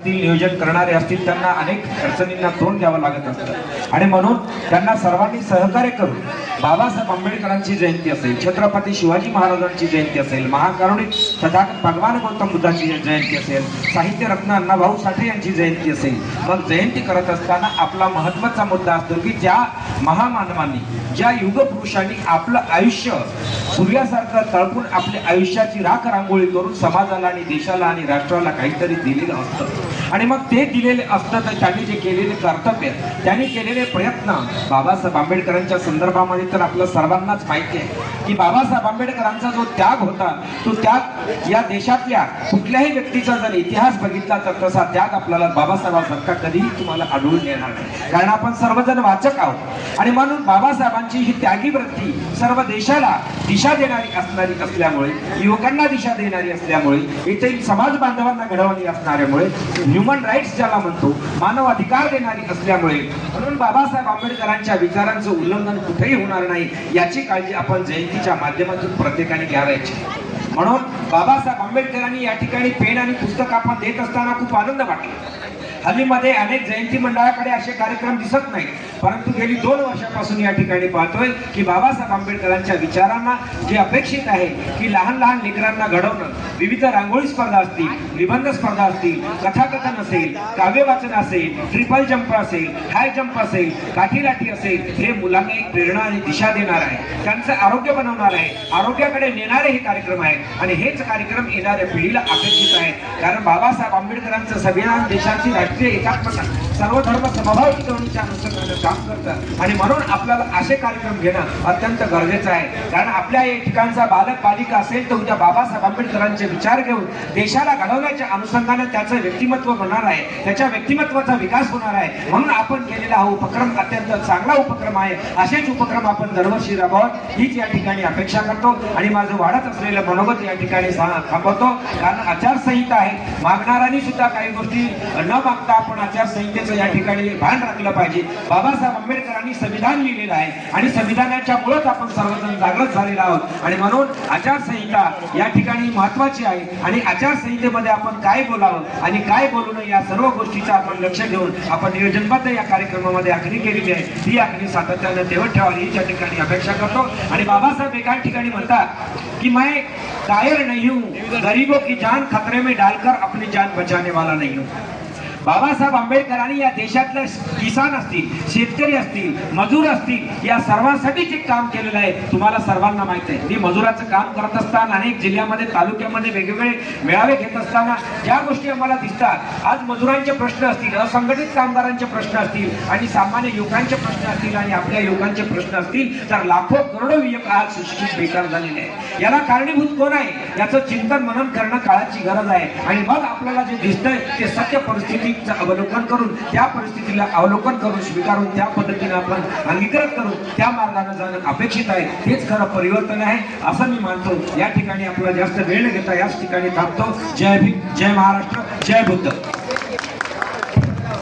असतील, नियोजन करणारे असतील, त्यांना अनेक अडचणींना तोंड द्यावं लागत असतं आणि म्हणून त्यांना सर्वांनी सहकार्य करून बाबासाहेब आंबेडकरांची जयंती असेल, छत्रपती शिवाजी महाराजांची जयंती असेल, महाकारुणिक तथागत भगवान गौतम बुद्धाची जयंती असेल, साहित्य रत्न अण्णाभाऊ साठे यांची जयंती असेल, मग जयंती करत असताना आपला महत्त्वाचा मुद्दा असतो की ज्या महामानवांनी, ज्या युगपुरुषांनी आपलं आयुष्य सूर्यासारखं तळपून आपल्या आयुष्याची राख रांगोळी करून समाजाला आणि देशाला आणि राष्ट्राला काहीतरी दिलेलं असतं आणि मग ते दिलेले असतं तर त्यांनी जे केलेले कर्तव्य, त्यांनी केलेले प्रयत्न बाबासाहेब आंबेडकरांच्या संदर्भामध्ये तर आपल्या सर्वांनाच माहिती आहे की बाबासाहेब आंबेडकरांचा जो त्याग होता तो त्याग या देशातल्या कुठल्याही व्यक्तीचा जर इतिहास बघितला तर तसा त्याग आपल्याला बाबासाहेबांसारखा कधीही तुम्हाला आढळून येणार नाही, कारण आपण सर्वजण वाचक आहोत आणि म्हणून बाबासाहेबांची ही त्यागी वृत्ती सर्व देशाला दिशा देणारी असणारी असल्यामुळे, युवकांना दिशा देणारी असल्यामुळे, येथील समाज बांधवांना घडवणारी असणाऱ्यामुळे, ह्युमन राईट्स ज्याला म्हणतो, मानव अधिकार देणारी असल्यामुळे, म्हणून बाबासाहेब आंबेडकरांच्या विचारांचं उल्लंघन कुठेही होणार नाही याची काळजी आपण जयंतीच्या माध्यमातून प्रत्येकाने घ्यावायची। म्हणून बाबासाहेब आंबेडकरांनी या ठिकाणी पेन आणि पुस्तक आपण देत असताना खूप आनंद वाटला। हल्लीमध्ये अनेक जयंती मंडळाकडे असे कार्यक्रम दिसत नाहीत, परंतु गेली 2 वर्षापासून या ठिकाणी पाहतोय की बाबासाहेब आंबेडकरांच्या विचारांना जे अपेक्षित आहे की लहान लहान लेकरांना घडवणं, विविध रांगोळी स्पर्धा असतील, निबंध स्पर्धा असतील, कथाकथन असेल, काव्य वाचन असेल, ट्रिपल जंप असेल, हाय जंप असेल, काठी लाठी असेल, हे मुलांना एक प्रेरणा आणि दिशा देणार आहे, त्यांचं आरोग्य बनवणार आहे, आरोग्याकडे नेणारे हे कार्यक्रम आहेत आणि हेच कार्यक्रम येणाऱ्या पिढीला अपेक्षित आहेत, कारण बाबासाहेब आंबेडकरांचं संविधान देशाची राष्ट्रीय एकात्मता, सर्व धर्म समभाव टिकवण्याच्या अनुषंगाने काम करतात आणि म्हणून आपल्याला असे कार्यक्रम घेणं अत्यंत गरजेचं आहे, कारण आपल्या या ठिकाणचा बालक बालिका असेल तर उद्या बाबासाहेब आंबेडकरांचे विचार घेऊन देशाला घडवण्याच्या अनुषंगाने त्याचं व्यक्तिमत्व बनणार आहे, त्याच्या व्यक्तिमत्वाचा विकास होणार आहे, म्हणून आपण केलेला हा उपक्रम अत्यंत चांगला उपक्रम आहे। असेच उपक्रम आपण दरवर्षी राबवावेत हीच या ठिकाणी अपेक्षा करतो आणि माझं वाढत असलेलं मनोगत या ठिकाणी थांबवतो, कारण आचारसंहिता आहे, मागणाऱ्यांनी सुद्धा काही गोष्टी न मागता आपण आचारसंहितेचं या ठिकाणी भान राखलं पाहिजे। बाबासाहेब आंबेडकरांनी संविधान लिहिलेलं आहे आणि संविधानाच्या मुळेच आपण सर्वजण जागृत झालेलो आहोत आणि म्हणून आचारसंहिता या ठिकाणी महत्त्वाची आहे आणि आचारसंहितेमध्ये आपण काय बोलावं आणि काय बोलू नये या सर्व गोष्टीचं आपण लक्ष घेऊन आपण नियोजनबद्ध या कार्यक्रमामध्ये आखणी केलेली आहे, ती आखणी सातत्यानं ठेवत ठेवावी हीच या ठिकाणी अपेक्षा करतो। आणि बाबासाहेब एका ठिकाणी म्हणतात की मैं कायर नहीं हूं, गरीबों की जान खतरे में डालकर अपनी जान बचाने वाला नहीं हूं। बाबासाहेब आंबेडकरांनी या देशातले किसान असतील, शेतकरी असतील, मजूर असतील, या सर्वांसाठीच एक काम केलेलं आहे, तुम्हाला सर्वांना माहिती आहे। मी मजुराचं काम करत असताना अनेक जिल्ह्यामध्ये तालुक्यामध्ये वेगवेगळे मेळावे घेत असताना ज्या गोष्टी आम्हाला दिसतात, आज मजुरांचे प्रश्न असतील, असंघटित कामगारांचे प्रश्न असतील आणि सामान्य युवकांचे प्रश्न असतील आणि आपल्या युवकांचे प्रश्न असतील तर लाखो करोडो युवक आज सुशिक्षित बेकार झालेले आहेत। याला कारणीभूत कोण आहे याचं चिंतन मनन करणं काळाची गरज आहे आणि मग आपल्याला जे दिसतंय ते सत्य परिस्थिती अवलोकन करून त्या परिस्थितीला अवलोकन करून स्वीकारून त्या पद्धतीने आपण अंगीकार करून त्या मार्गाने जाणं अपेक्षित आहे, तेच खरं परिवर्तन आहे असं मी मानतो। या ठिकाणी आपल्याला जास्त वेळ न घेता याच ठिकाणी थांबतो। जय भीम, जय महाराष्ट्र, जय बुद्ध।